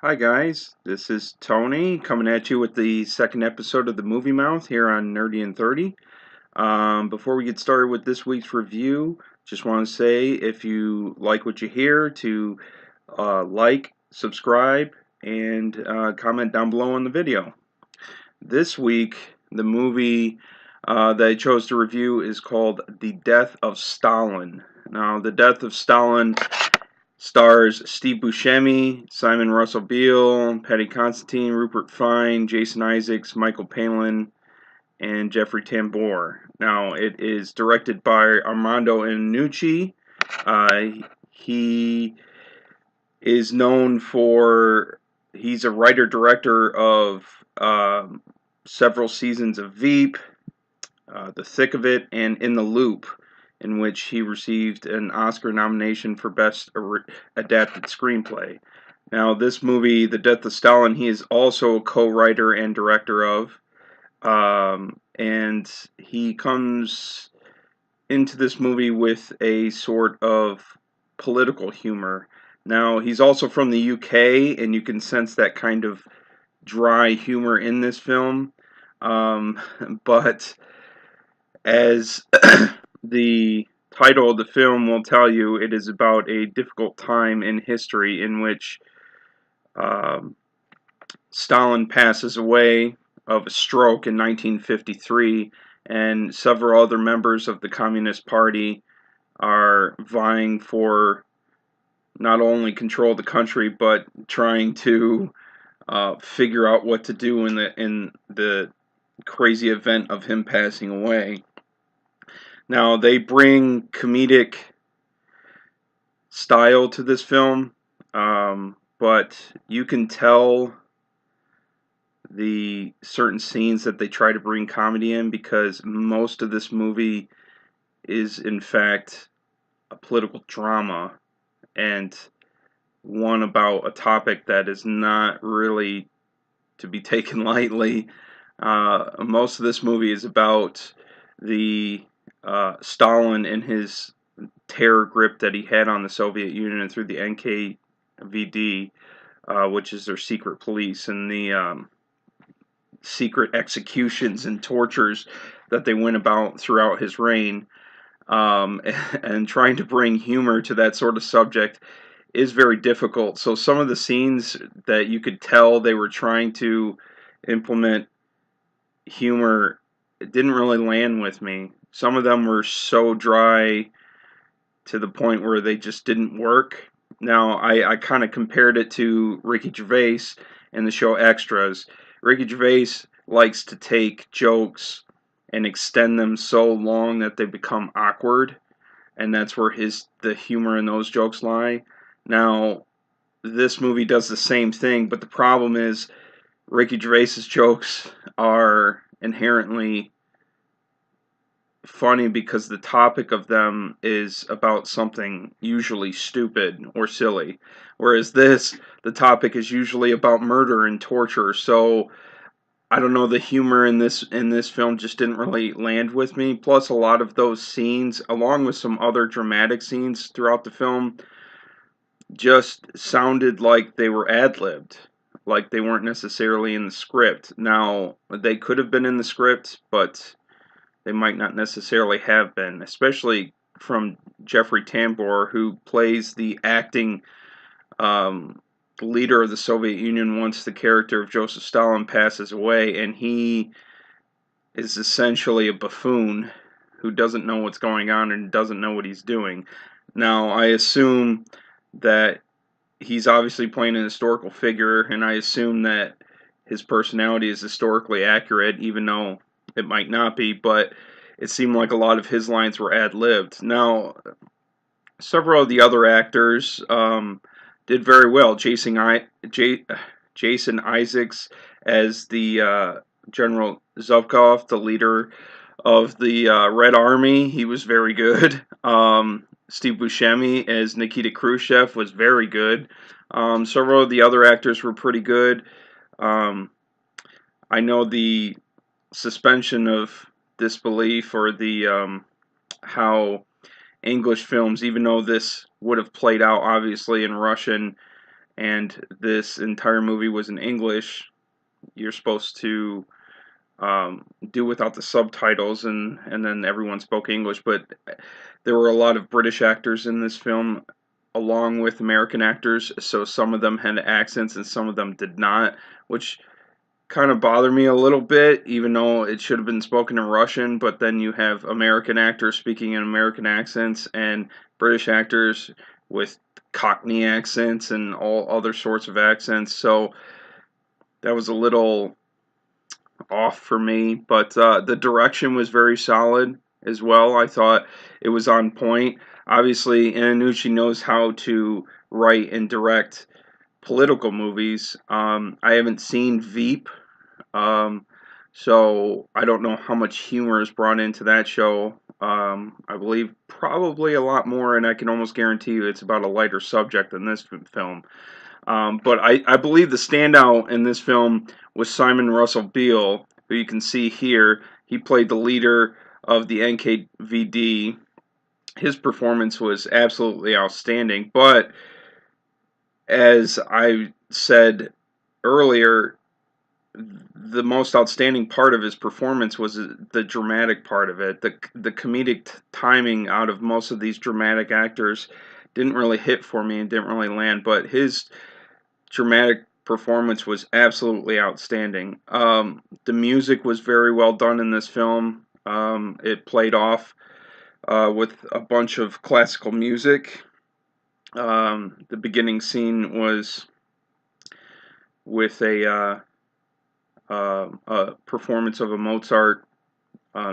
Hi guys, this is Tony coming at you with the second episode of the Movie Mouth here on Nerdy and 30. Before we get started with this week's review, just want to say if you like what you hear to like, subscribe, and comment down below on the video. This week, the movie that I chose to review is called The Death of Stalin. Now, The Death of Stalin stars Steve Buscemi, Simon Russell Beale, Patty Constantine, Rupert Fine, Jason Isaacs, Michael Palin, and Jeffrey Tambor. Now, it is directed by Armando Iannucci. He is known for, he's a writer-director of several seasons of Veep, The Thick of It, and In the Loop, in which he received an Oscar nomination for Best Adapted Screenplay. Now, this movie, The Death of Stalin, he is also a co-writer and director of, and he comes into this movie with a sort of political humor. Now, he's also from the UK, and you can sense that kind of dry humor in this film, but as the title of the film will tell you, it is about a difficult time in history in which Stalin passes away of a stroke in 1953, and several other members of the Communist Party are vying for not only control of the country, but trying to figure out what to do in the crazy event of him passing away. Now, they bring comedic style to this film, but you can tell the certain scenes that they try to bring comedy in, because most of this movie is in fact a political drama, and one about a topic that is not really to be taken lightly. Most of this movie is about the Stalin and his terror grip that he had on the Soviet Union and through the NKVD, which is their secret police, and the secret executions and tortures that they went about throughout his reign. And trying to bring humor to that sort of subject is very difficult. So some of the scenes that you could tell they were trying to implement humor, it didn't really land with me. Some of them were so dry to the point where they just didn't work. Now, I kind of compared it to Ricky Gervais and the show Extras. Ricky Gervais likes to take jokes and extend them so long that they become awkward, and that's where the humor in those jokes lie. Now, this movie does the same thing, but the problem is Ricky Gervais's jokes are inherently funny because the topic of them is about something usually stupid or silly, whereas the topic is usually about murder and torture. So I don't know, the humor in this film just didn't really land with me. Plus, a lot of those scenes, along with some other dramatic scenes throughout the film, just sounded like they were ad-libbed, like they weren't necessarily in the script. Now, they could have been in the script, but they might not necessarily have been, especially from Jeffrey Tambor, who plays the acting leader of the Soviet Union once the character of Joseph Stalin passes away, and he is essentially a buffoon who doesn't know what's going on and doesn't know what he's doing. Now, I assume that he's obviously playing an historical figure, and I assume that his personality is historically accurate, even though it might not be, but it seemed like a lot of his lines were ad-libbed. Now, several of the other actors did very well. Jason Isaacs as the General Zhukov, the leader of the Red Army, he was very good. Steve Buscemi as Nikita Khrushchev was very good. Several of the other actors were pretty good. I know the suspension of disbelief, or the how English films, even though this would have played out obviously in Russian and this entire movie was in English. You're supposed to do without the subtitles, and then everyone spoke English, but there were a lot of British actors in this film along with American actors, so some of them had accents and some of them did not, which kind of bothered me a little bit, even though it should have been spoken in Russian. But then you have American actors speaking in American accents and British actors with Cockney accents and all other sorts of accents, so that was a little off for me, but the direction was very solid as well. I thought it was on point. Obviously, Iannucci knows how to write and direct political movies. I haven't seen Veep, um, so I don't know how much humor is brought into that show. I believe probably a lot more, and I can almost guarantee you it's about a lighter subject than this film. But I believe the standout in this film was Simon Russell Beale, who you can see here. He played the leader of the NKVD. His performance was absolutely outstanding. But as I said earlier, the most outstanding part of his performance was the dramatic part of it. The comedic timing out of most of these dramatic actors didn't really hit for me and didn't really land. But his dramatic performance was absolutely outstanding. The music was very well done in this film. It played off with a bunch of classical music. The beginning scene was with a performance of a Mozart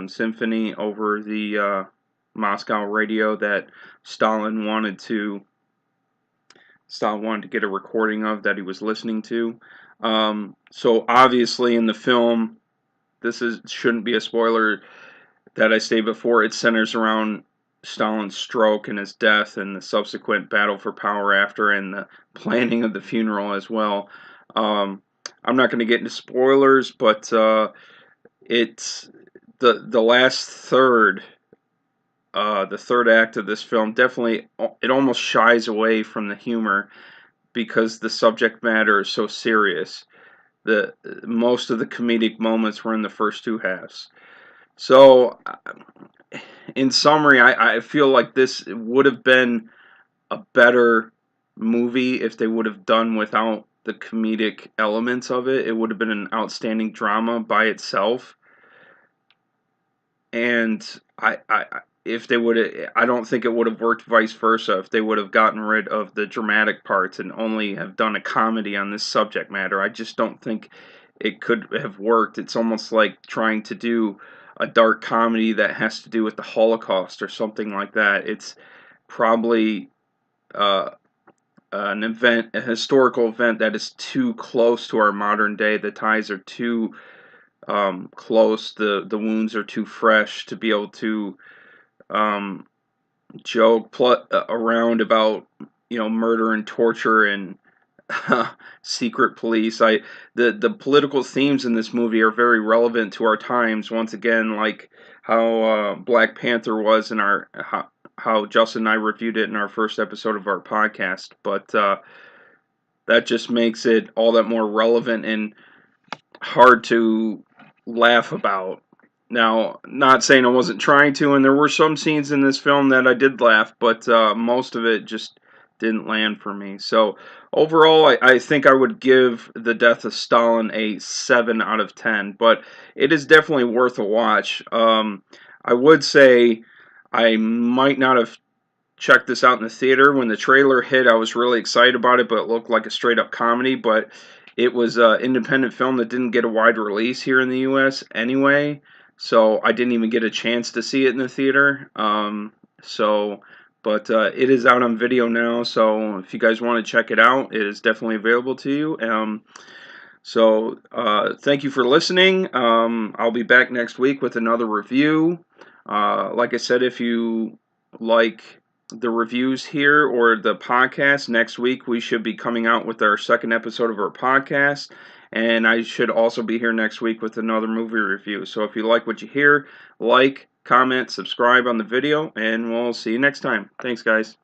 symphony over the Moscow radio that Stalin wanted to get a recording of that he was listening to. So obviously in the film, shouldn't be a spoiler that I say before. It centers around Stalin's stroke and his death and the subsequent battle for power after, and the planning of the funeral as well. I'm not going to get into spoilers, but it's the last third. The third act of this film definitely, it almost shies away from the humor because the subject matter is so serious. The most of the comedic moments were in the first two halves. So, in summary, I feel like this would have been a better movie if they would have done without the comedic elements of it. It would have been an outstanding drama by itself. And if they would have, I don't think it would have worked vice versa if they would have gotten rid of the dramatic parts and only have done a comedy on this subject matter. I just don't think it could have worked. It's almost like trying to do a dark comedy that has to do with the Holocaust or something like that. It's probably uh, a historical event that is too close to our modern day. The ties are too close. The wounds are too fresh to be able to um, joke around about murder and torture and secret police. The political themes in this movie are very relevant to our times. Once again, like how Black Panther was in how Justin and I reviewed it in our first episode of our podcast. But that just makes it all that more relevant and hard to laugh about. Now, not saying I wasn't trying to, and there were some scenes in this film that I did laugh, but most of it just didn't land for me. So, overall, I think I would give The Death of Stalin a 7 out of 10, but it is definitely worth a watch. I would say I might not have checked this out in the theater. When the trailer hit, I was really excited about it, but it looked like a straight up comedy. But it was an independent film that didn't get a wide release here in the U.S. anyway, so I didn't even get a chance to see it in the theater. But it is out on video now, so if you guys want to check it out, it is definitely available to you. Thank you for listening. I'll be back next week with another review. Like I said, if you like the reviews here or the podcast, next week we should be coming out with our second episode of our podcast, and I should also be here next week with another movie review. So if you like what you hear, like, comment, subscribe on the video, and we'll see you next time. Thanks, guys.